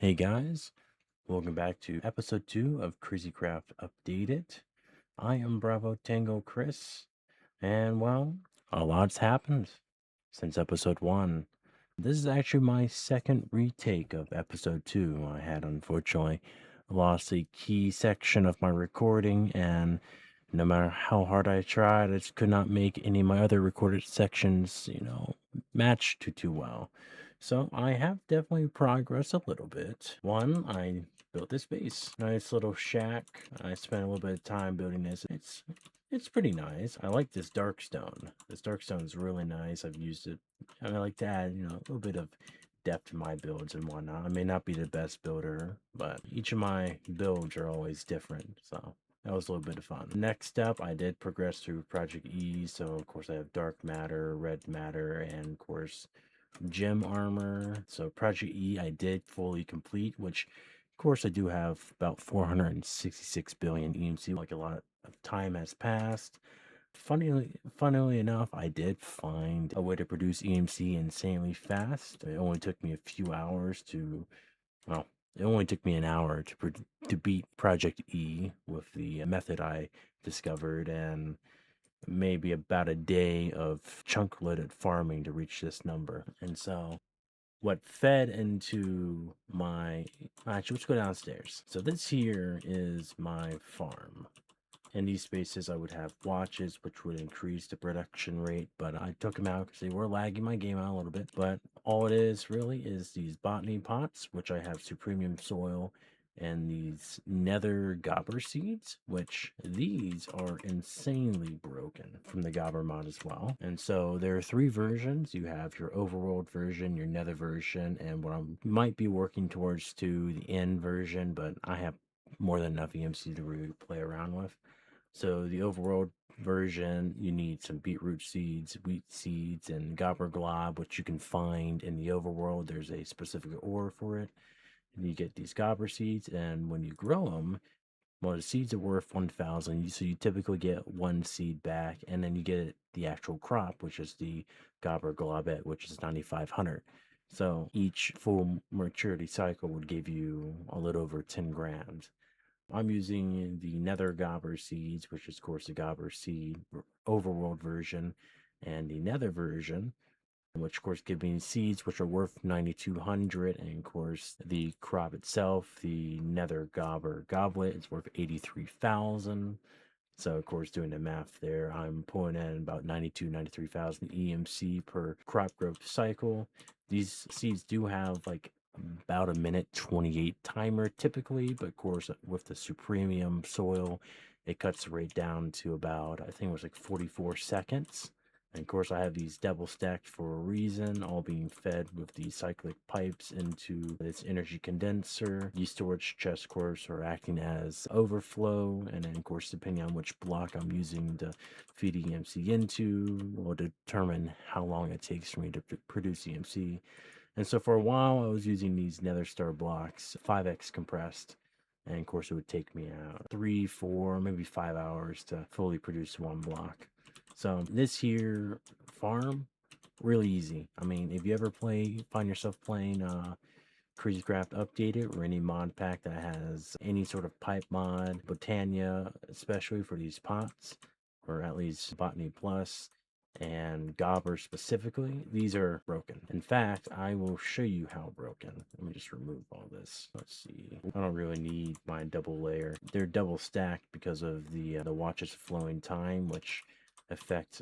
Hey guys, welcome back to episode 2 of Crazy Craft Updated. I am Bravo Tango Chris, and well, a lot's happened since episode 1. This is actually my second retake of episode 2. I had unfortunately lost a key section of my recording, and no matter how hard I tried, I just could not make any of my other recorded sections, match too well. So I have definitely progressed a little bit. One, I built this base. Nice little shack. I spent a little bit of time building this. It's pretty nice. I like this dark stone. This dark stone is really nice. I've used it. I like to add, a little bit of depth to my builds and whatnot. I may not be the best builder, but each of my builds are always different. So that was a little bit of fun. Next up, I did progress through Project E. So of course I have dark matter, red matter, and of course gem armor. So Project E I did fully complete, which of course I do have about 466 billion EMC. Like a lot of time has passed. Funnily enough, I did find a way to produce EMC insanely fast. It only took me a few hours to, well, it only took me an hour to beat Project E with the method I discovered, and maybe about a day of chunk loaded farming to reach this number. And so what fed into my actually, let's go downstairs. So this here is my farm. In these spaces I would have watches which would increase the production rate, but I took them out because they were lagging my game out a little bit. But all it is really is these botany pots, which I have supremium soil, and these nether gobber seeds, which these are insanely broken from the gobber mod as well. And so there are three versions. You have your overworld version, your nether version, and what I might be working towards to the end version, but I have more than enough EMC to really play around with. So the overworld version, you need some beetroot seeds, wheat seeds, and gobber glob, which you can find in the overworld. There's a specific ore for it. And you get these gobber seeds, and when you grow them, well, the seeds are worth 1,000, so you typically get one seed back, and then you get the actual crop, which is the gobber globette, which is 9,500. So each full maturity cycle would give you a little over 10 grams. I'm using the nether gobber seeds, which is of course the gobber seed overworld version, and the nether version, which of course give me seeds which are worth 9,200, and of course the crop itself, the nether gobber goblet, is worth 83,000. So of course doing the math there, I'm pulling in about 93,000 EMC per crop growth cycle. These seeds do have like about a minute 28 timer typically, but of course with the supremium soil it cuts the rate down to about, I think it was like 44 seconds. And of course, I have these double stacked for a reason, all being fed with these cyclic pipes into this energy condenser. These storage chests, of course, are acting as overflow. And then, of course, depending on which block I'm using to feed EMC into, will determine how long it takes for me to produce EMC. And so for a while, I was using these Nether Star blocks, 5x compressed. And of course, it would take me out 3, 4, maybe 5 hours to fully produce one block. So this here farm, really easy. I mean, if you ever find yourself playing Crazy Craft Updated or any mod pack that has any sort of pipe mod, Botania, especially for these pots, or at least Botany Plus and Gobber specifically, these are broken. In fact, I will show you how broken. Let me just remove all this. Let's see. I don't really need my double layer. They're double stacked because of the watches flowing time, which affect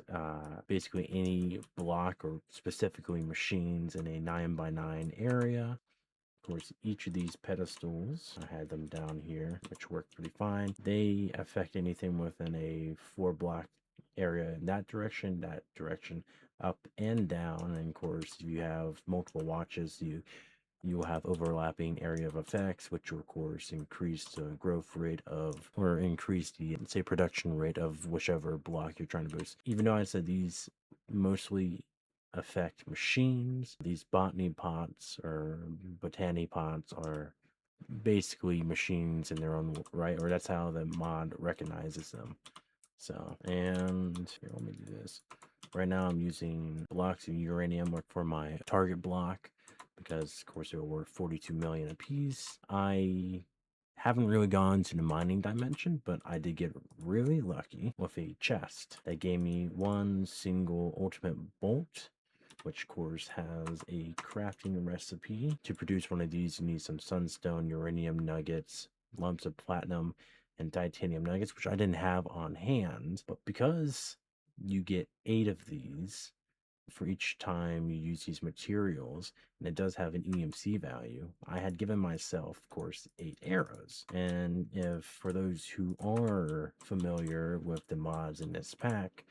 basically any block or specifically machines in a 9x9 area. Of course, each of these pedestals, I had them down here, which work pretty fine. They affect anything within a 4 block area in that direction, up and down. And of course, if you have multiple watches, you will have overlapping area of effects, which will of course increase the growth rate of, or increase the, say, production rate of whichever block you're trying to boost. Even though I said these mostly affect machines, these botany pots or botany pots are basically machines in their own right, or that's how the mod recognizes them. So, and here, let me do this. Right now I'm using blocks of uranium for my target block. because, of course, they were worth 42 million apiece. I haven't really gone to the mining dimension, but I did get really lucky with a chest that gave me one single ultimate bolt, which of course has a crafting recipe. To produce one of these, you need some sunstone, uranium nuggets, lumps of platinum, and titanium nuggets, which I didn't have on hand. But because you get 8 of these for each time you use these materials, and it does have an EMC value, I had given myself, of course, 8 arrows. And if for those who are familiar with the mods in this pack,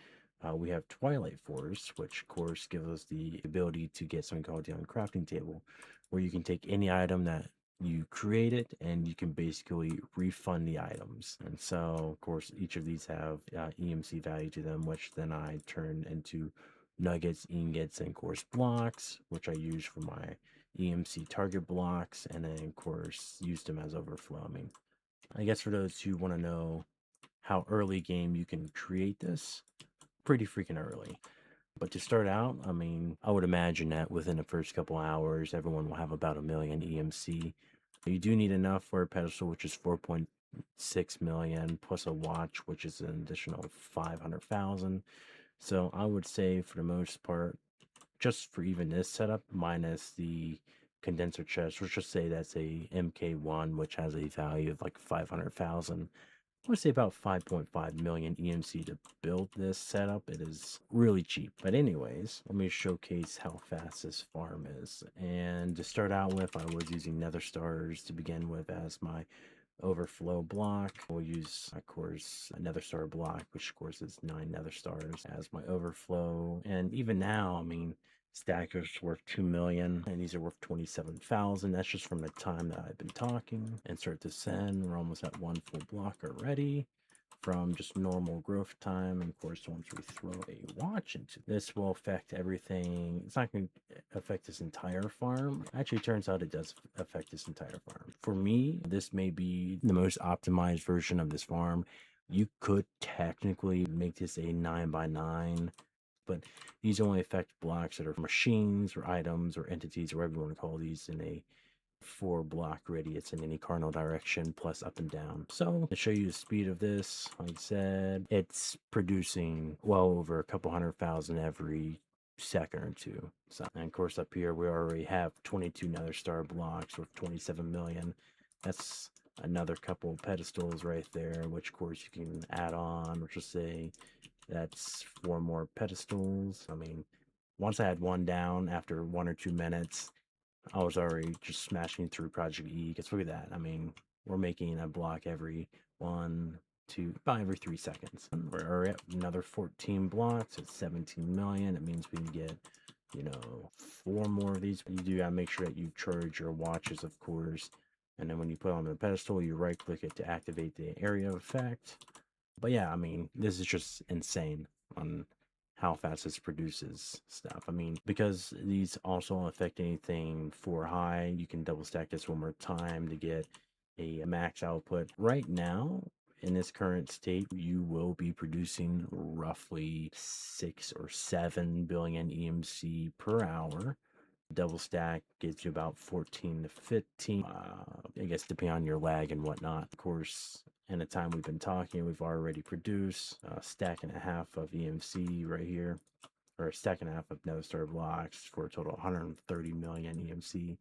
we have Twilight Force, which of course gives us the ability to get something called the crafting table, where you can take any item that you create it and you can basically refund the items. And so, of course, each of these have EMC value to them, which then I turn into nuggets, ingots, and of course blocks, which I use for my EMC target blocks, and then of course use them as overflow. I mean, I guess for those who want to know how early game you can create this, pretty freaking early. But to start out, I mean, I would imagine that within the first couple hours, everyone will have about a million EMC. You do need enough for a pedestal, which is 4.6 million, plus a watch, which is an additional 500,000. So I would say for the most part, just for even this setup, minus the condenser chest, let's just say that's a MK1, which has a value of like 500,000. I would say about 5.5 million EMC to build this setup. It is really cheap. But anyways, let me showcase how fast this farm is. And to start out with, I was using nether stars to begin with as my overflow block. We'll use, of course, a nether star block, which of course is 9 nether stars as my overflow. And even now, I mean, stackers worth 2 million and these are worth 27,000. That's just from the time that I've been talking. Insert this in. We're almost at 1 full block already from just normal growth time. And of course, once we throw a watch into this, will affect everything. It's not going to affect this entire farm. Actually, it turns out it does affect this entire farm. For me, this may be the most optimized version of this farm. You could technically make this a 9x9, but these only affect blocks that are machines or items or entities or whatever you want to call these in a 4 block radius in any cardinal direction, plus up and down. So to show you the speed of this, like I said, it's producing well over a couple 100,000 every second or two. So, and of course up here we already have 22 nether star blocks with 27 million. That's another couple pedestals right there, which of course you can add on, which will say that's 4 more pedestals. I mean, once I had one down after 1 or 2 minutes, I was already just smashing through Project E. Because look at that. I mean, we're making a block every 1, 2, about every 3 seconds. We're already at another 14 blocks at 17 million. It means we can get, 4 more of these. You do gotta make sure that you charge your watches, of course. And then when you put on the pedestal, you right click it to activate the area effect. But yeah, I mean, this is just insane on how fast this produces stuff. I mean, because these also don't affect anything for high, you can double stack this one more time to get a max output. Right now, in this current state, you will be producing roughly 6 or 7 billion EMC per hour. Double stack gives you about 14 to 15, I guess, depending on your lag and whatnot. Of course, in the time we've been talking, we've already produced a stack and a half of EMC right here, or a stack and a half of nether star blocks for a total of 130 million EMC,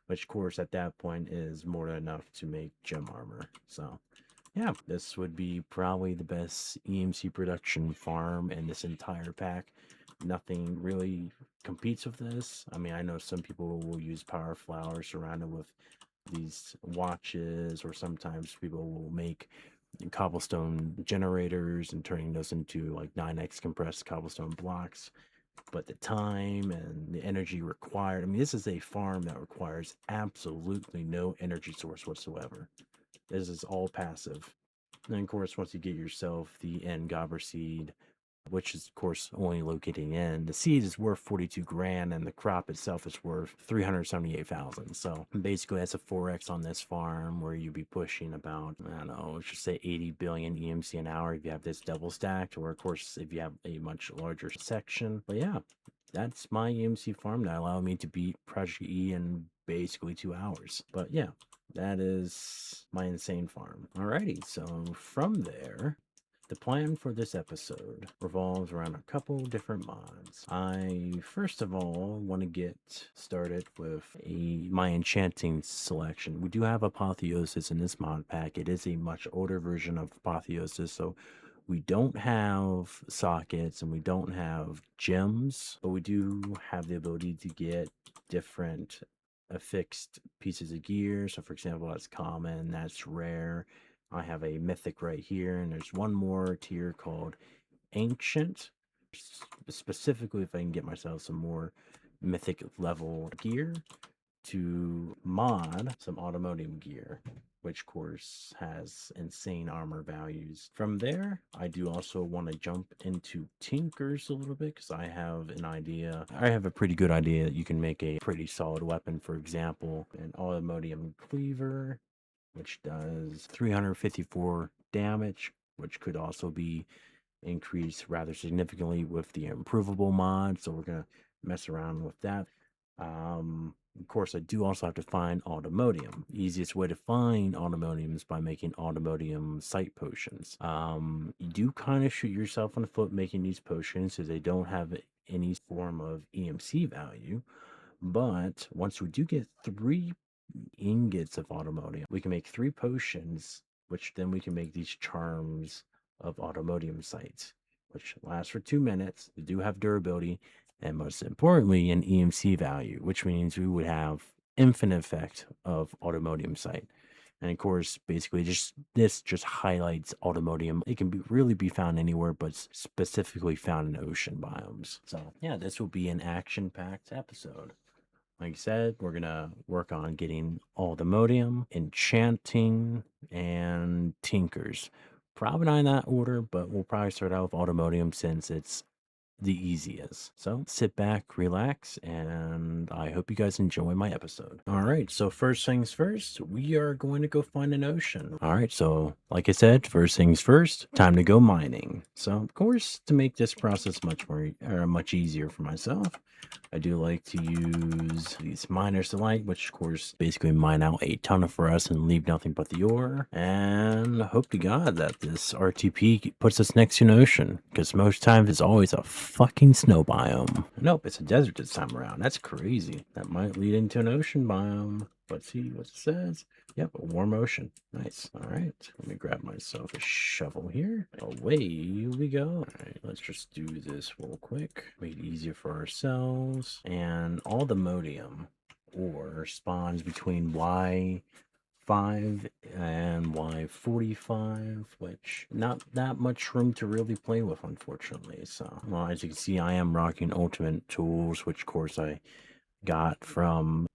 which of course at that point is more than enough to make gem armor. So yeah, this would be probably the best EMC production farm in this entire pack. Nothing really competes with this. I mean, I know some people will use power flowers surrounded with these watches, or sometimes people will make cobblestone generators and turning those into like 9x compressed cobblestone blocks. But the time and the energy required, I mean, this is a farm that requires absolutely no energy source whatsoever. This is all passive. And of course, once you get yourself the end gobber seed, which is of course only locating in, the seed is worth 42 grand and the crop itself is worth 378,000. So basically that's a 4x on this farm, where you'd be pushing about, I don't know, let's just say 80 billion EMC an hour if you have this double stacked, or of course if you have a much larger section. But yeah, that's my EMC farm that allowed me to beat Project E in basically 2 hours. But yeah, that is my insane farm. Alrighty, so from there, the plan for this episode revolves around a couple different mods. I first of all want to get started with my enchanting selection. We do have Apotheosis in this mod pack. It is a much older version of Apotheosis, so we don't have sockets and we don't have gems, but we do have the ability to get different affixed pieces of gear. So, for example, that's common, that's rare. I have a mythic right here, and there's one more tier called ancient. Specifically, if I can get myself some more mythic level gear to mod some automotive gear, which of course has insane armor values. From there, I do also want to jump into tinkers a little bit because I have an idea. I have a pretty good idea that you can make a pretty solid weapon. For example, an automotive cleaver, which does 354 damage, which could also be increased rather significantly with the improvable mod. So we're gonna mess around with that. Of course, I do also have to find automotium. Easiest way to find automotium is by making automotium sight potions. You do kind of shoot yourself in the foot making these potions because they don't have any form of EMC value. But once we do get 3 ingots of automotium, we can make 3 potions, which then we can make these charms of automotium sights, which last for 2 minutes. They do have durability, and most importantly, an EMC value, which means we would have infinite effect of automotium sight. And of course, basically, this just highlights automotium. It can really be found anywhere, but specifically found in ocean biomes. So yeah, this will be an action-packed episode. Like I said, we're gonna work on getting all the modium, enchanting, and tinkers. Probably not in that order, but we'll probably start out with automotium since it's the easiest. So sit back, relax, and I hope you guys enjoy my episode. All right, so first things first, we are going to go find an ocean. All right, so like I said, first things first, time to go mining. So of course, to make this process much easier for myself, I do like to use these miners to light, which of course basically mine out a ton for us and leave nothing but the ore. And hope to God that this RTP puts us next to an ocean, because most times it's always a fucking snow biome. Nope, it's a desert this time around. That's crazy. That might lead into an ocean biome. Let's see what it says. Yep, a warm ocean. Nice. All right, let me grab myself a shovel here. Away we go. All right, let's just do this real quick. Make it easier for ourselves. And all the modium ore spawns between Y5 and Y45, which not that much room to really play with, unfortunately. So, well, as you can see, I am rocking ultimate tools, which of course I got from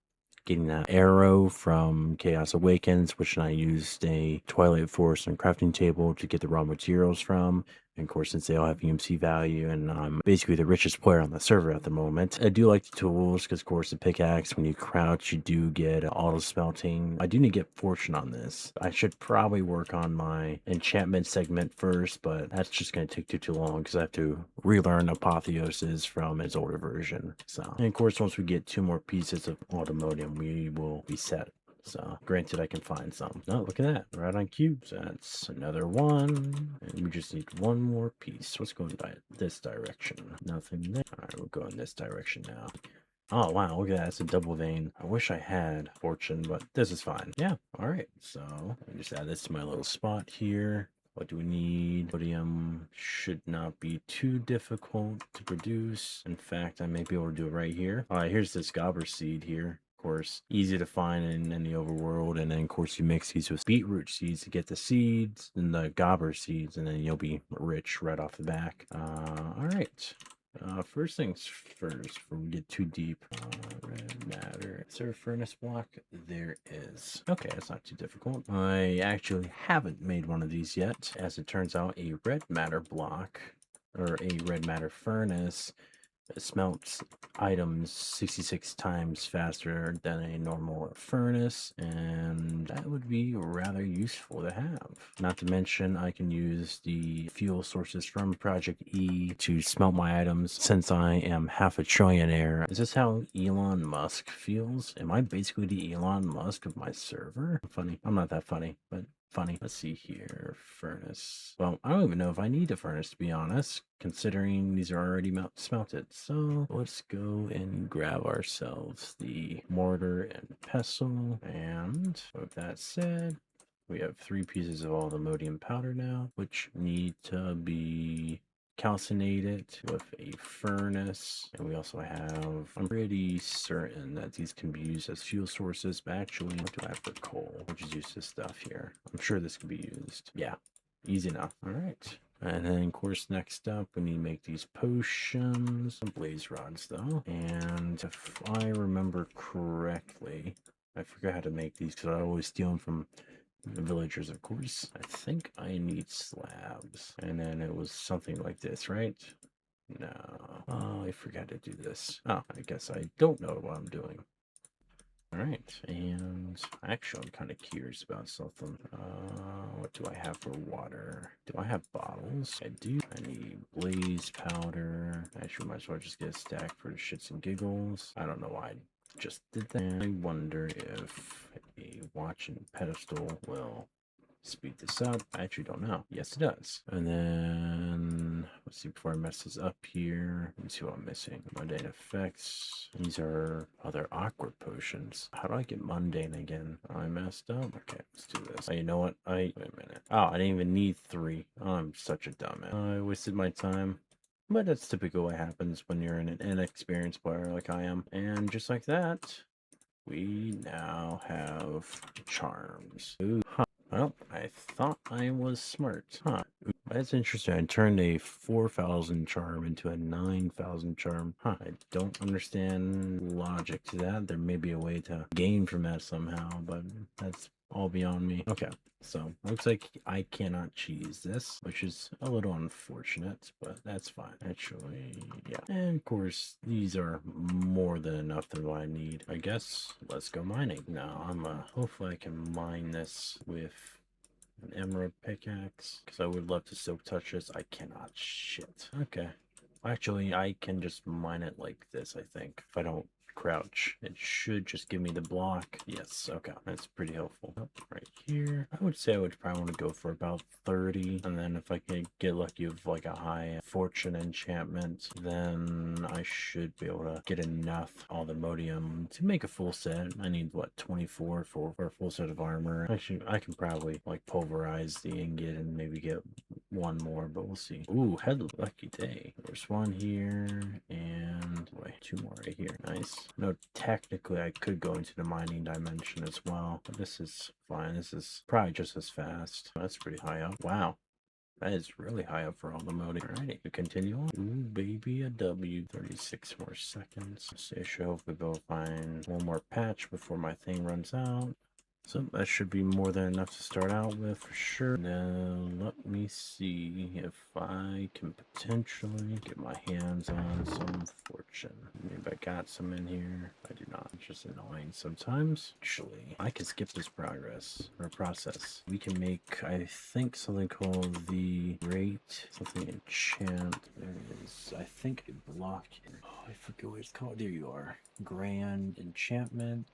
getting that arrow from Chaos Awakens, which I used a Twilight Forest and crafting table to get the raw materials from. And of course, since they all have EMC value, and I'm basically the richest player on the server at the moment, I do like the tools because, of course, the pickaxe, when you crouch, you do get auto smelting. I do need to get fortune on this. I should probably work on my enchantment segment first, but that's just going to take too long because I have to relearn Apotheosis from its older version. So, and of course, once we get 2 more pieces of automotive, we will be set. So, granted, I can find some. Oh, look at that. Right on cubes. That's another one. And we just need 1 more piece. Let's go in this direction. Nothing there. All right, we'll go in this direction now. Oh, wow. Look at that. It's a double vein. I wish I had fortune, but this is fine. Yeah. All right. So, let me just add this to my little spot here. What do we need? Sodium should not be too difficult to produce. In fact, I may be able to do it right here. All right, here's this gobber seed here. Of course, easy to find in the overworld. And then, of course, you mix these with beetroot seeds to get the seeds and the gobber seeds, and then you'll be rich right off the back. All right. First things first, before we get too deep, red matter. Is there a furnace block? There is. Okay, that's not too difficult. I actually haven't made one of these yet. As it turns out, a red matter block, or a red matter furnace, It smelts items 66 times faster than a normal furnace, and that would be rather useful to have. Not to mention, I can use the fuel sources from Project E to smelt my items since I am half a trillionaire. Is this how Elon Musk feels? Am I basically the Elon Musk of my server? Funny. I'm not that funny, but funny. Let's see here. Furnace. Well, I don't even know if I need a furnace, to be honest, considering these are already smelted. So let's go and grab ourselves the mortar and pestle. And with that said, we have 3 pieces of all the ammonium powder now, which need to be calcinated with a furnace. And we also have, I'm pretty certain that these can be used as fuel sources, but actually, what do I have for coal? I'll just use this stuff here. I'm sure this can be used. Yeah, easy enough. All right. And then, of course, next up, we need to make these potions, some blaze rods, though. And if I remember correctly, I forgot how to make these because I always steal them from the villagers, of course. I think I need slabs. And then it was something like this, right? No. Oh, I forgot to do this. Oh, I guess I don't know what I'm doing. All right, and actually, I'm kind of curious about something. What do I have for water? Do I have bottles? I do. I need blaze powder. Actually, might as well just get a stack for the shits and giggles. I don't know why I just did that. I wonder if a watch and pedestal will speed this up. I actually don't know. Yes, it does. And then let's see before I mess this up here. Let me see what I'm missing. Mundane effects. These are other awkward potions. How do I get mundane again? I messed up. Okay, let's do this. Oh, you know what? Wait a minute. Oh, I didn't even need 3. Oh, I'm such a dumbass. I wasted my time. But that's typically what happens when you're an inexperienced player like I am. And just like that, we now have charms. Ooh, huh. Well, I thought I was smart. Huh. That's interesting. I turned a 4,000 charm into a 9,000 charm. Huh. I don't understand logic to that. There may be a way to gain from that somehow, but that's all beyond me. Okay. So, looks like I cannot cheese this, which is a little unfortunate, but that's fine. Actually, yeah. And of course, these are more than enough than what I need. I guess let's go mining. Now, hopefully I can mine this with an emerald pickaxe, because I would love to silk touch this. I cannot. Shit. Okay. Actually, I can just mine it like this, I think. If I don't crouch, it should just give me the block. Yes, okay. That's pretty helpful. Oh, right here. I would say I would probably want to go for about 30. And then if I can get lucky with like a high fortune enchantment, then I should be able to get enough aldermodium to make a full set. I need, what, 24 for a full set of armor. Actually, I can probably like pulverize the ingot and maybe get one more, but we'll see. Ooh, had a lucky day. There's one here, and wait, 2 more right here. Nice. No, technically I could go into the mining dimension as well, but this is fine. This is probably just as fast. That's pretty high up. Wow. That is really high up for all the modding. Alrighty, we continue on. Ooh, baby, a W. 36 more seconds. So I should hopefully be able to find one more patch before my thing runs out. So that should be more than enough to start out with for sure. Now let me see if I can potentially get my hands on some fortune. Maybe I got some in here. I do not. It's just annoying sometimes. Actually, I can skip this process. We can make, I think, something called the Great something enchant. There is, I think, a block here. Oh, I forget what it's called. There you are. Grand enchantment.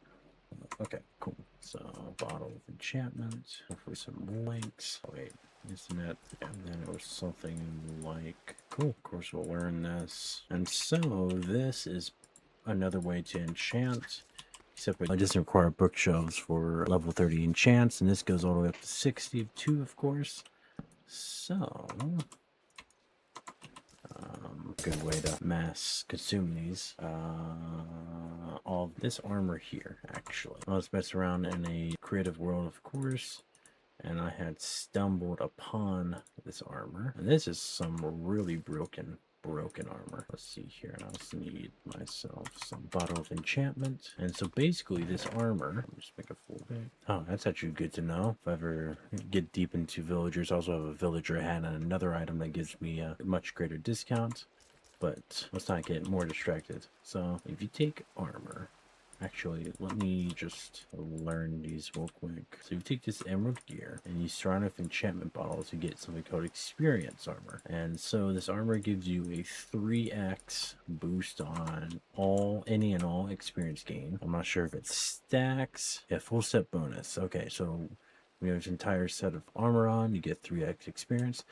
Okay, cool. So, bottle of enchantment. Hopefully some links. Oh, wait, isn't it? And then it was something like, cool, of course we'll learn this. And so, this is another way to enchant. Except it doesn't require bookshelves for level 30 enchants. And this goes all the way up to 62, of course. So, good way to mass consume these. All this armor here, actually. I was messing around in a creative world, of course, and I had stumbled upon this armor. And this is some really broken armor. Let's see here. I also need myself some bottle of enchantment. And so basically this armor, let me just make a full bit. Oh, that's actually good to know. If I ever get deep into villagers, I also have a villager hat and another item that gives me a much greater discount. But let's not get more distracted. So if you take armor, actually, let me just learn these real quick. So you take this emerald gear and you surround it with enchantment bottles, you get something called experience armor. And so this armor gives you a 3x boost on any and all experience gain. I'm not sure if it stacks. Yeah, full set bonus. Okay, so we have an entire set of armor on, you get 3x experience.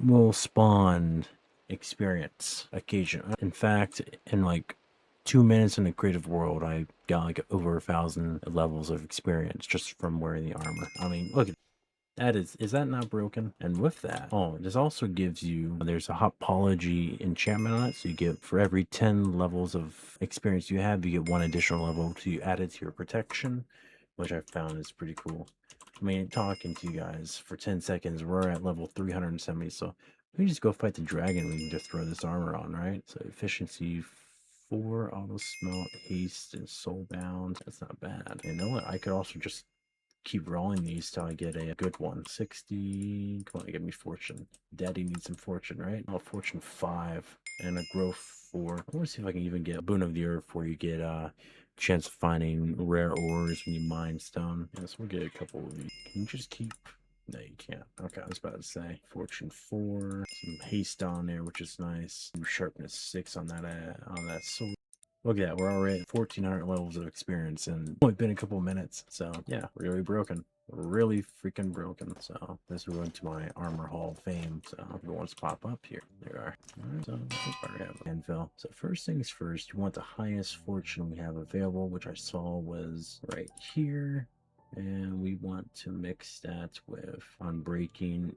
Will spawn experience occasion. In fact, in like 2 minutes in the creative world, I got like over 1,000 levels of experience just from wearing the armor. I mean, look at that. Is that not broken? And with that, oh, this also gives you, there's a hopology enchantment on it. So you get, for every 10 levels of experience you have, you get 1 additional level to add it to your protection, which I found is pretty cool. I mean, talking to you guys for 10 seconds, we're at level 370, so we just go fight the dragon. We can just throw this armor on, right? So efficiency 4, auto smelt, haste, and soulbound. That's not bad. You know what? I could also just keep rolling these till I get a good one. 60. Come on, give me fortune. Daddy needs some fortune, right? Oh, fortune 5 and a growth 4. I want to see if I can even get a boon of the earth where you get chance of finding rare ores when you mine stone. Yes, we'll get a couple of these. Can you just keep? No, you can't. Okay, I was about to say. Fortune 4, some haste on there, which is nice. Sharpness 6 on that sword. Look at that, we're already at 1,400 levels of experience and only been a couple of minutes. So yeah, really broken. Really freaking broken. So this will go into my armor hall of fame. So if it wants to pop up here, there are. Alright, so I already have anvil. So first things first, you want the highest fortune we have available, which I saw was right here. And we want to mix that with unbreaking.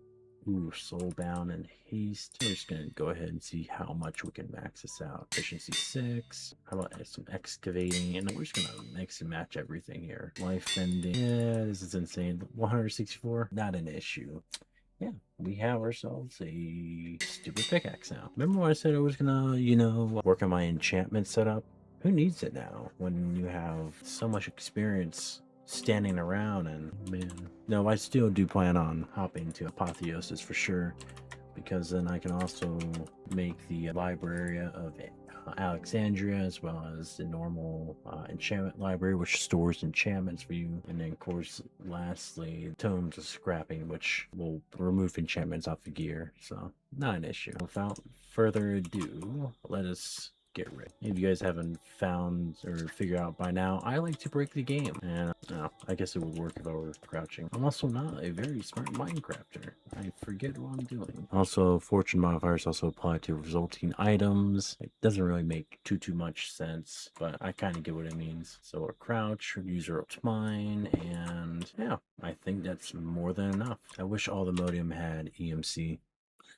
Ooh, soulbound and haste. We're just gonna go ahead and see how much we can max this out. Efficiency 6. How about some excavating? And we're just gonna mix and match everything here. Life bending. Yeah, this is insane. 164. Not an issue. Yeah, we have ourselves a stupid pickaxe now. Remember when I said I was gonna, work on my enchantment setup? Who needs it now when you have so much experience standing around? And man, no, I still do plan on hopping to Apotheosis for sure, because then I can also make the library of Alexandria, as well as the normal enchantment library, which stores enchantments for you. And then, of course, lastly, tomes of scrapping, which will remove enchantments off the gear. So, not an issue. Without further ado, let us get rid. If you guys haven't found or figured out by now, I like to break the game, and I guess it would work if I were crouching. I'm also not a very smart Minecrafter. I forget what I'm doing. Also, fortune modifiers also apply to resulting items. It doesn't really make too much sense, but I kind of get what it means. So a crouch, user up mine, and yeah, I think that's more than enough. I wish all the modium had EMC.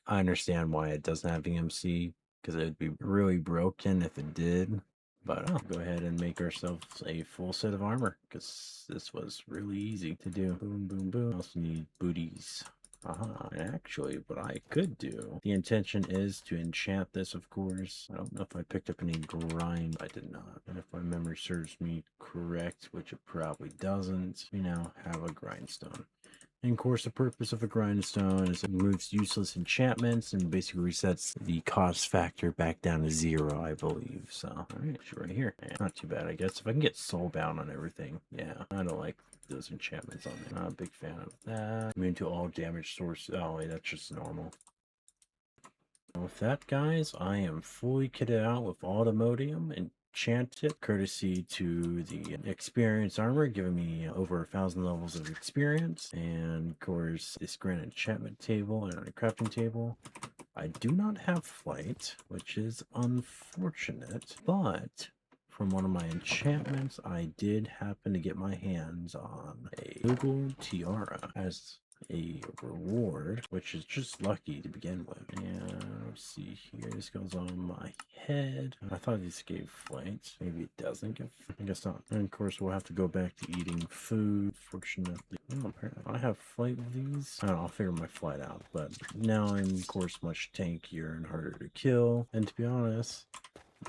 I understand why it doesn't have EMC, because it would be really broken if it did. But I'll go ahead and make ourselves a full set of armor, because this was really easy to do. Boom, boom, boom. Also need booties. And actually, what I could do, the intention is to enchant this, of course. I don't know if I picked up any grind. I did not. And if my memory serves me correct, which it probably doesn't, we now have a grindstone. And of course, the purpose of a grindstone is it removes useless enchantments and basically resets the cost factor back down to 0, I believe. So, alright, right here. Not too bad, I guess. If I can get soulbound on everything. Yeah, I don't like those enchantments on there. Not a big fan of that. Immune to all damage sources. Oh, wait, that's just normal. With that, guys, I am fully kitted out with Automodium and enchanted, courtesy to the experience armor, giving me over 1,000 levels of experience, and of course this grand enchantment table and a crafting table. I do not have flight, which is unfortunate, but from one of my enchantments, I did happen to get my hands on a Google Tiara as a reward, which is just lucky to begin with. And let's see here, this goes on my head. I thought this gave flight. Maybe it doesn't give. I guess not. And of course, we'll have to go back to eating food. Fortunately, apparently I have flight with these. I don't know, I'll figure my flight out. But now I'm, of course, much tankier and harder to kill. And to be honest,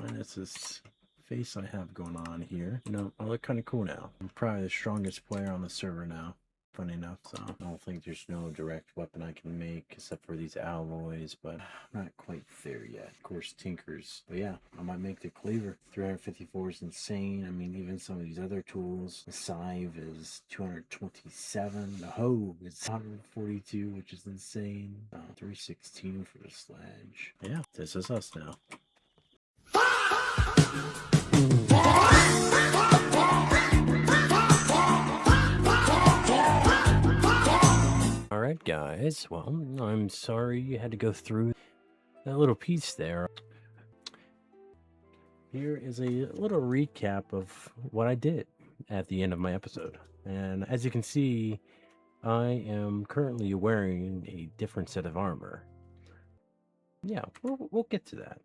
minus this face I have going on here, I look kind of cool now. I'm probably the strongest player on the server now. funny enough. So I don't think there's no direct weapon I can make except for these alloys, but I'm not quite there yet. Of course, tinkers. But yeah, I might make the cleaver. 354 is insane. I mean, even some of these other tools. The scythe is 227. The hoe is 142, which is insane. 316 for the sledge. Yeah, this is us now. Alright guys, well, I'm sorry you had to go through that little piece there. Here is a little recap of what I did at the end of my episode. And as you can see, I am currently wearing a different set of armor. Yeah, we'll get to that.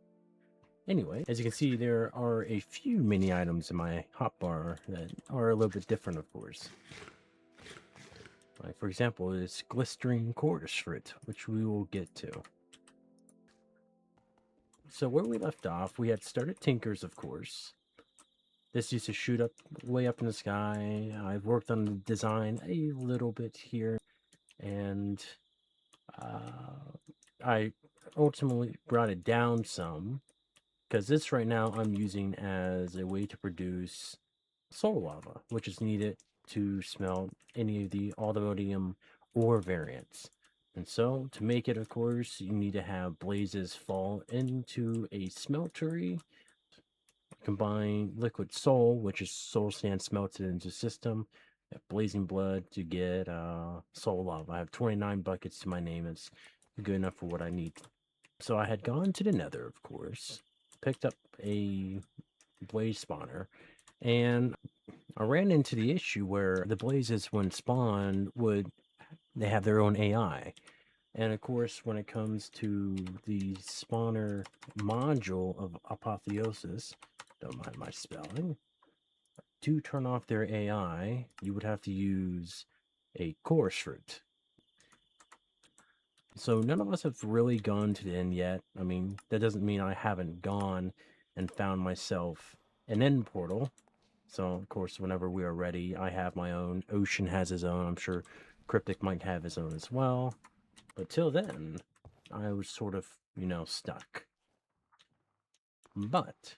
Anyway, as you can see, there are a few mini items in my hotbar that are a little bit different, of course. Like, for example, this glistering chorus fruit, which we will get to. So where we left off, we had started Tinkers, of course. This used to shoot up way up in the sky. I've worked on the design a little bit here, and I ultimately brought it down some, because this right now I'm using as a way to produce soul lava, which is needed to smelt any of the autodium ore variants. And so to make it, of course, you need to have blazes fall into a smeltery, combine liquid soul, which is soul sand smelted into system, blazing blood to get soul lava. I have 29 buckets to my name. It's good enough for what I need. So I had gone to the nether, of course, picked up a blaze spawner, and I ran into the issue where the blazes, when spawned, they have their own AI. And of course, when it comes to the spawner module of Apotheosis, don't mind my spelling, to turn off their AI, you would have to use a chorus fruit. So none of us have really gone to the end yet. I mean, that doesn't mean I haven't gone and found myself an end portal. So, of course, whenever we are ready, I have my own. Ocean has his own. I'm sure Cryptic might have his own as well. But till then, I was sort of, stuck. But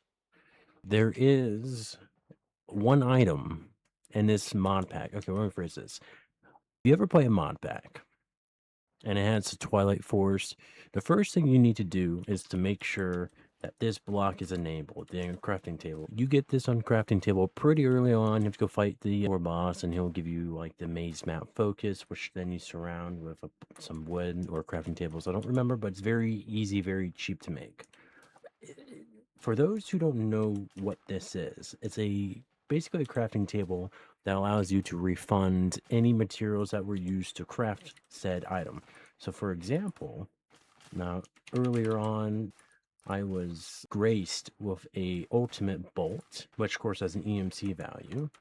there is one item in this mod pack. Okay, let me phrase this. If you ever play a mod pack and it has a Twilight Force, the first thing you need to do is to make sure that this block is enabled, the crafting table. You get this on crafting table pretty early on. You have to go fight the war boss, and he'll give you like the maze map focus, which then you surround with some wood or crafting tables. I don't remember, but it's very easy, very cheap to make. For those who don't know what this is, it's basically a crafting table that allows you to refund any materials that were used to craft said item. So for example, now earlier on, I was graced with a ultimate bolt, which of course has an EMC value.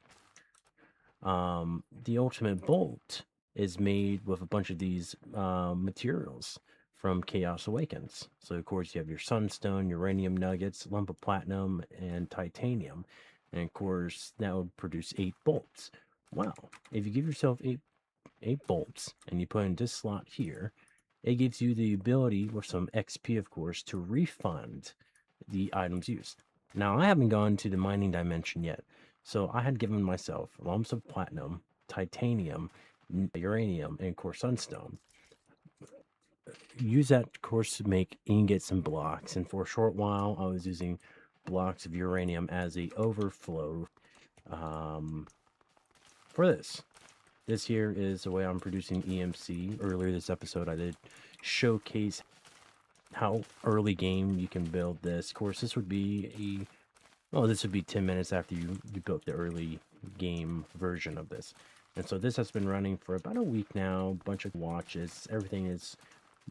The ultimate bolt is made with a bunch of these materials from Chaos Awakens. So of course you have your sunstone, uranium nuggets, lump of platinum, and titanium. And of course that would produce 8 bolts. Wow. If you give yourself eight bolts and you put in this slot here, it gives you the ability, with some XP of course, to refund the items used. Now I haven't gone to the mining dimension yet, so I had given myself lumps of platinum, titanium, uranium, and of course sunstone. Use that of course to make ingots and blocks, and for a short while I was using blocks of uranium as a overflow for this. This here is the way I'm producing EMC. Earlier this episode, I did showcase how early game you can build this. Of course, this would be this would be 10 minutes after you built the early game version of this. And so this has been running for about a week now. Bunch of watches. Everything is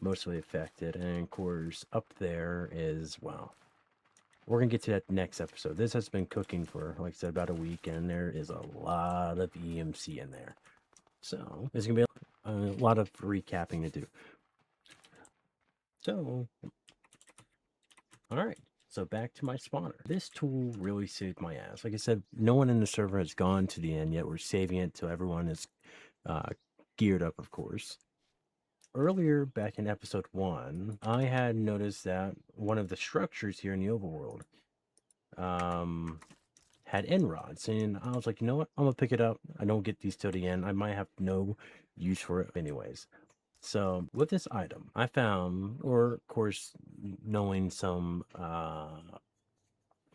mostly affected. And of course, up there is, well, we're going to get to that next episode. This has been cooking for, like I said, about a week. And there is a lot of EMC in there. So there's going to be a lot of recapping to do. So, all right. So back to my spawner. This tool really saved my ass. Like I said, no one in the server has gone to the end yet. We're saving it till everyone is geared up, of course. Earlier, back in episode 1, I had noticed that one of the structures here in the overworld had end rods, and I was like, you know what? I'm gonna pick it up. I don't get these till the end. I might have no use for it anyways. So with this item, I found, or of course, knowing some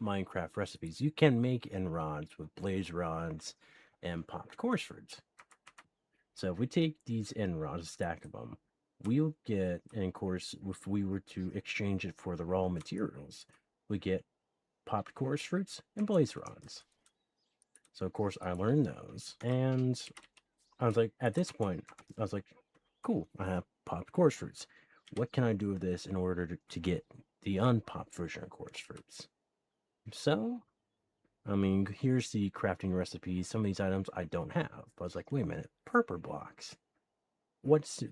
Minecraft recipes, you can make end rods with blaze rods and popped coarse fruits. So if we take these end rods, a stack of them, we'll get, and of course, if we were to exchange it for the raw materials, we get popped coarse fruits and blaze rods. So of course I learned those, and I was like, at this point, I was like, cool, I have popped coarse fruits. What can I do with this in order to get the unpopped version of coarse fruits? So, I mean, here's the crafting recipe. Some of these items I don't have. But I was like, wait a minute, purple blocks. What's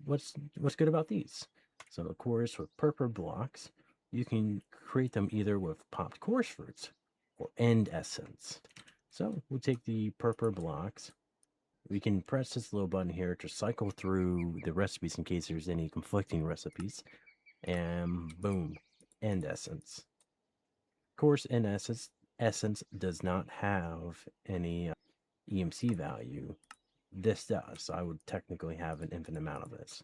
good about these? So of course, with purple blocks, you can create them either with popped coarse fruits or end essence. So we'll take the purple blocks. We can press this little button here to cycle through the recipes in case there's any conflicting recipes. And boom, end essence. Of course, end essence does not have any EMC value. This does, so I would technically have an infinite amount of this.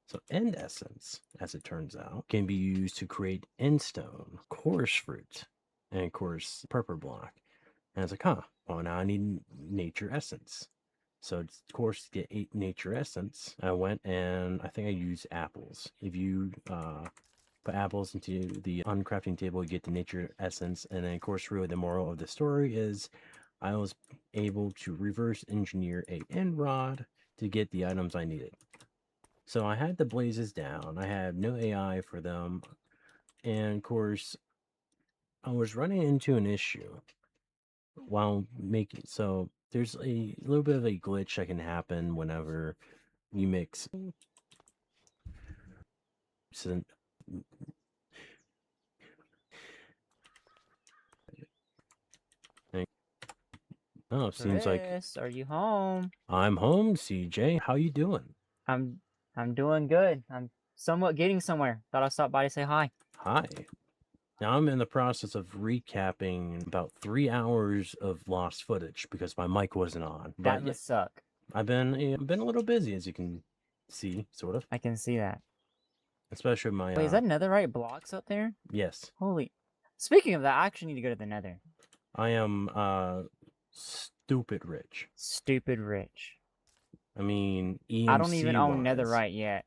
So end essence, as it turns out, can be used to create end stone, coarse fruit, and of course purple block. And I was like, huh, well now I need nature essence. So of course to get 8 nature essence, I went and I think I used apples. If you put apples into the uncrafting table, you get the nature essence. And then of course really the moral of the story is I was able to reverse engineer a end rod to get the items I needed. So I had the blazes down. I had no AI for them. And of course, I was running into an issue while making, so there's a little bit of a glitch that can happen whenever you mix. Oh, seems like Chris, are you home? I'm home, CJ. How you doing? I'm I'm doing good. I'm somewhat getting somewhere. Thought I'd stop by to say hi. Hi. Now I'm in the process of recapping about 3 hours of lost footage because my mic wasn't on. That But yeah, must suck. I've been a little busy, as you can see, sort of. I can see that. Especially my Wait, is that netherite blocks up there? yes. Holy. Speaking of that, I actually need to go to the nether. I am stupid rich. Stupid rich. I mean, EMC I don't even own wise. netherite yet.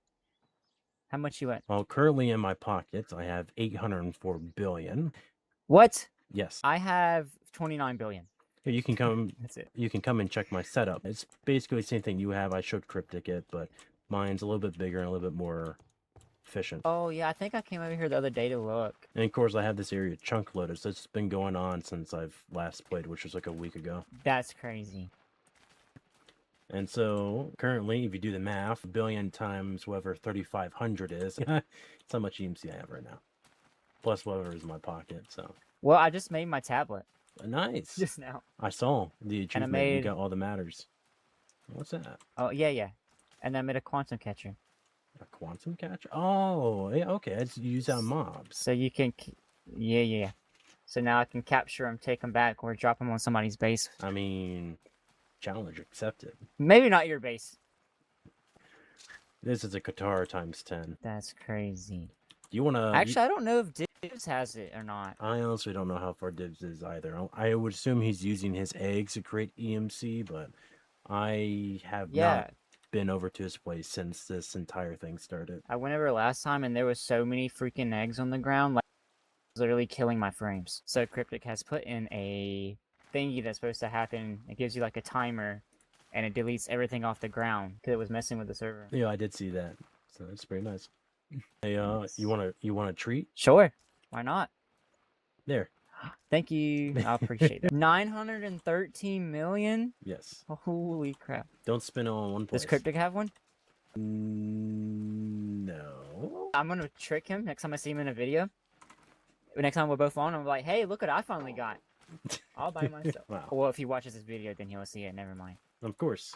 How much you at? Well, currently in my pockets, I have 804 billion. What? Yes. I have 29 billion. Here, you can come. That's it. You can come and check my setup. It's basically the same thing you have. I showed Cryptic it, but mine's a little bit bigger and a little bit more efficient. Oh yeah, I think I came over here the other day to look. And of course, I have this area chunk loaded, so it's been going on since I've last played, which was like a week ago. That's crazy. And so currently, if you do the math, 1 billion times whatever 3,500 is, that's how much EMC I have right now. Plus whatever is in my pocket. So Well, I just made my tablet nice. just now. I saw the achievement. made- You got all the matters. What's that? Oh yeah. And I made a quantum catcher. A quantum catcher? Oh, yeah. Okay, it's used on mobs. So you can, yeah. So now I can capture them, take them back, or drop them on somebody's base. I mean, challenge accepted. Maybe not your base. This is a Qatar times 10. That's crazy. You want to... Actually, I don't know if Dibs has it or not. I honestly don't know how far Dibs is either. I would assume he's using his eggs to create EMC, but I have not been over to his place since this entire thing started. I went over last time and there was so many freaking eggs on the ground, like it was literally killing my frames. So Cryptic has put in a thingy that's supposed to happen. It gives you like a timer, and it deletes everything off the ground because it was messing with the server. Yeah, I did see that. So that's pretty nice. Hey, you want a treat? Sure, why not? There. Thank you. I appreciate that. 913 million? Yes. Holy crap. Don't spin it on one place. Does Cryptic have one? No. I'm gonna trick him next time I see him in a video. Next time we're both on, I'm like, hey, look what I finally got. All by myself. Wow. Well, if he watches this video, then he'll see it. Never mind. Of course.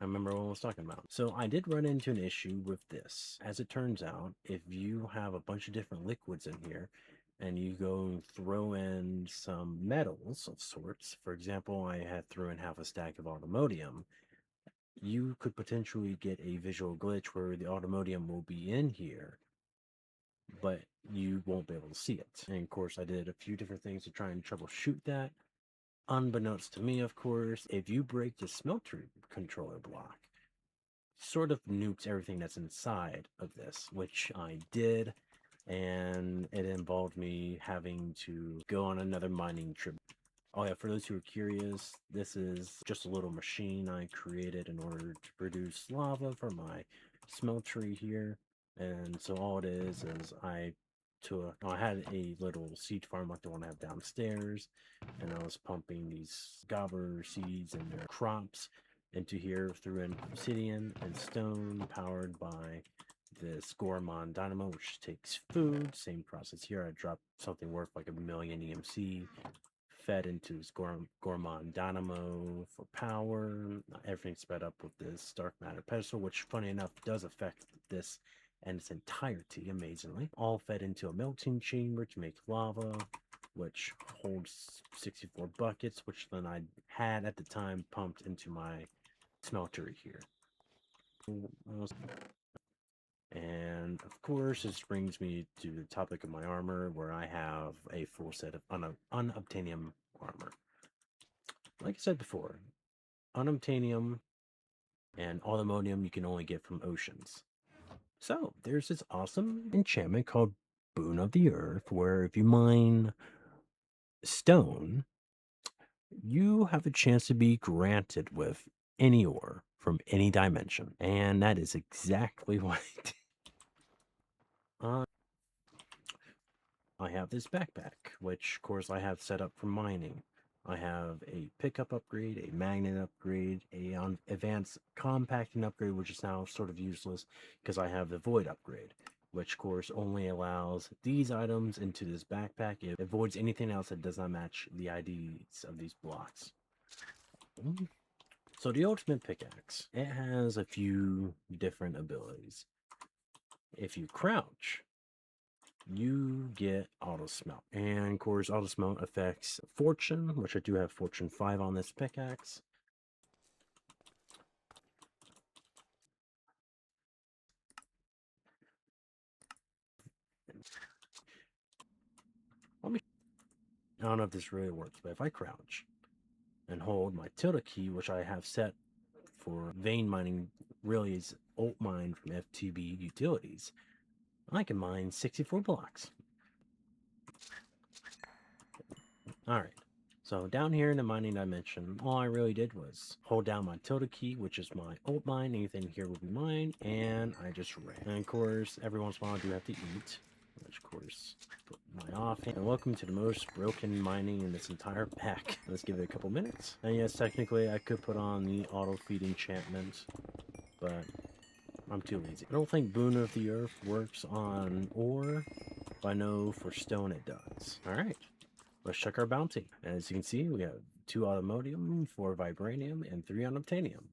I remember what I was talking about. So I did run into an issue with this. As it turns out, if you have a bunch of different liquids in here and you go and throw in some metals of sorts, for example, I had thrown in half a stack of automotium, you could potentially get a visual glitch where the automotium will be in here, but you won't be able to see it. And of course, I did a few different things to try and troubleshoot that. Unbeknownst to me, of course, if you break the smelter controller block, sort of nukes everything that's inside of this, which I did, and it involved me having to go on another mining trip. Oh yeah, for those who are curious, this is just a little machine I created in order to produce lava for my smeltery here. And so all it is I had a little seed farm like the one I have downstairs, and I was pumping these gobber seeds and their crops into here through an obsidian and stone powered by this Gorman dynamo, which takes food. Same process here. I dropped something worth like 1,000,000 EMC, fed into his Gorman dynamo for power. Everything's sped up with this dark matter pedestal, which, funny enough, does affect this and its entirety, amazingly. All fed into a melting chamber to make lava, which holds 64 buckets, which then I had at the time pumped into my smeltery here. And of course, this brings me to the topic of my armor, where I have a full set of unobtainium armor. Like I said before, unobtainium and automotium you can only get from oceans. So there's this awesome enchantment called Boon of the Earth, where if you mine stone, you have a chance to be granted with any ore from any dimension. And that is exactly what I did. I have this backpack, which of course I have set up for mining. I have a pickup upgrade, a magnet upgrade, a advanced compacting upgrade, which is now sort of useless because I have the void upgrade, which of course only allows these items into this backpack. It avoids anything else that does not match the IDs of these blocks. So the ultimate pickaxe, it has a few different abilities. If you crouch, you get auto smelt. And of course, auto smelt affects fortune, which I do have fortune 5 on this pickaxe. I don't know if this really works, but if I crouch and hold my tilde key, which I have set for vein mining, really is alt mine from FTB utilities, I can mine 64 blocks. Alright, so down here in the mining dimension, all I really did was hold down my tilde key, which is my alt mine. Anything here will be mine, and I just ran. And of course, every once in a while I do have to eat, which of course, put my offhand. And welcome to the most broken mining in this entire pack. Let's give it a couple minutes. And yes, technically I could put on the auto feed enchantment, but I'm too lazy. I don't think Boon of the Earth works on ore, but I know for stone it does. Alright. Let's check our bounty. As you can see, we have 2 automotium, 4 vibranium, and 3 unobtainium.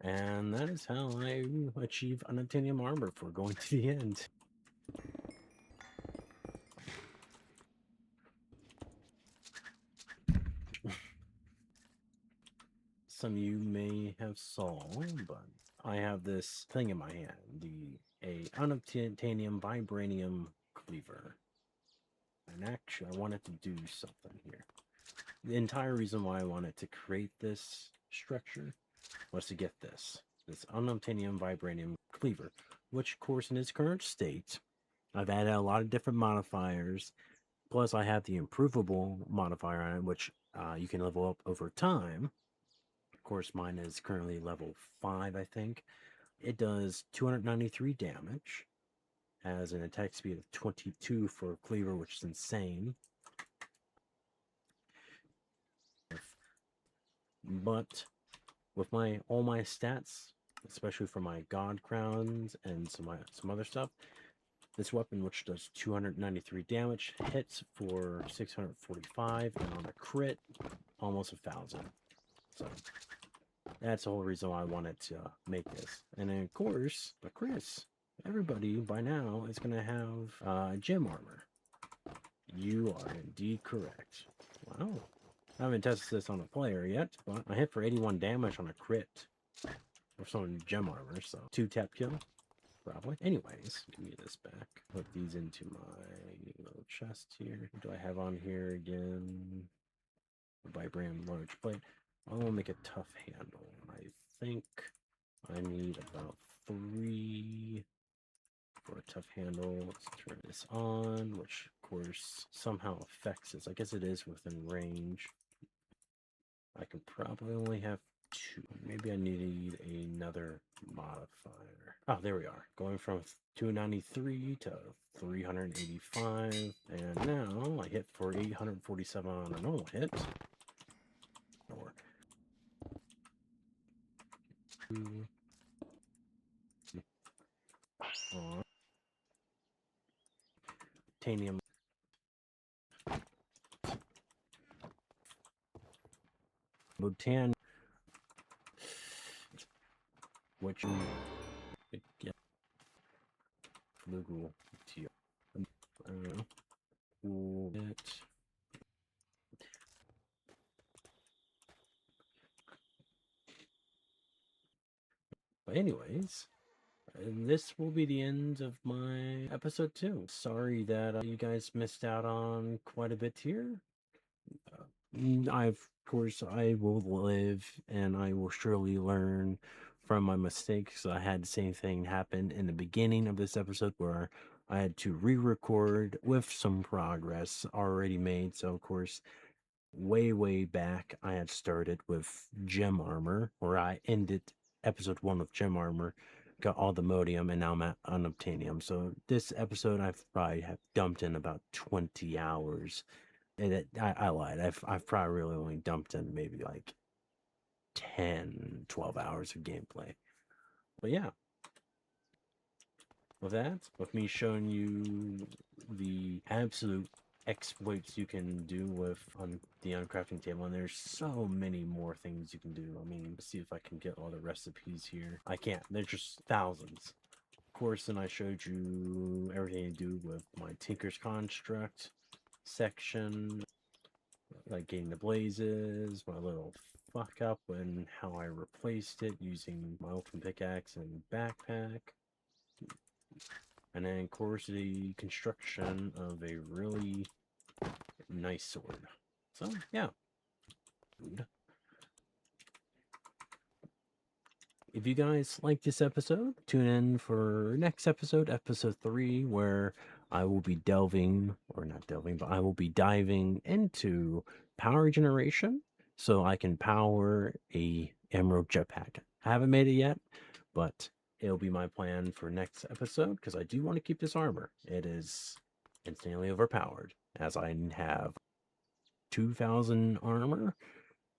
And that is how I achieve unobtainium armor for going to the end. Some of you may have saw, but I have this thing in my hand, a unobtainium vibranium cleaver. And actually, I wanted to do something here. The entire reason why I wanted to create this structure was to get this unobtainium vibranium cleaver, which of course in its current state, I've added a lot of different modifiers, plus I have the improvable modifier on it, which you can level up over time. Of course, mine is currently level 5, I think. It does 293 damage, has an attack speed of 22 for cleaver, which is insane. But with all my stats, especially for my god crowns and some other stuff, this weapon, which does 293 damage, hits for 645, and on a crit, almost 1,000. So That's the whole reason why I wanted to make this. And then, of course, but Chris, everybody by now is going to have gym armor. You are indeed correct. Wow. I haven't tested this on a player yet, but I hit for 81 damage on a crit. Or some gem armor, so 2-tap kill, probably. Anyways, give me this back. Put these into my little chest here. What do I have on here again? Vibranium large plate. I want to make a tough handle. I think I need about 3 for a tough handle. Let's turn this on, which of course somehow affects this. I guess it is within range. I can probably only have 2. Maybe I need another modifier. Oh, there we are. Going from 293 to 385. And now I hit for 847 on a normal hit. Or 2. Titanium. Butan. Which yeah, Google. I don't know. But anyways, this will be the end of my episode 2. Sorry that you guys missed out on quite a bit here. Of course, I will live and I will surely learn from my mistakes. I had the same thing happen in the beginning of this episode where I had to re-record with some progress already made. So, of course, way back, I had started with gem armor, where I ended episode 1 with gem armor, got all the modium, and now I'm at unobtainium. So this episode, I've probably have dumped in about 20 hours. And I lied. I've probably really only dumped in maybe like 10, 12 hours of gameplay. But yeah, with me showing you the absolute exploits you can do with on the uncrafting table, and there's so many more things you can do. I mean, let's see if I can get all the recipes here. I can't. There's just thousands. Of course, then I showed you everything to do with my Tinker's Construct section, like getting the blazes, my little fuck up and how I replaced it using my ultimate pickaxe and backpack. And then, of course, the construction of a really nice sword. So, yeah. If you guys like this episode, tune in for next episode, episode 3, where I will be delving, or not delving, but I will be diving into power generation so I can power a emerald jetpack. I haven't made it yet, but it'll be my plan for next episode because I do want to keep this armor. It is insanely overpowered as I have 2,000 armor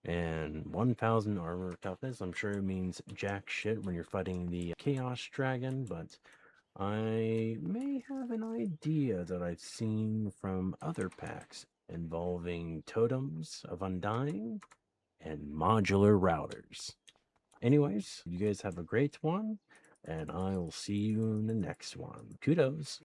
and 1,000 armor toughness. I'm sure it means jack shit when you're fighting the Chaos Dragon, but I may have an idea that I've seen from other packs involving totems of undying and modular routers. Anyways, you guys have a great one, and I will see you in the next one. Kudos.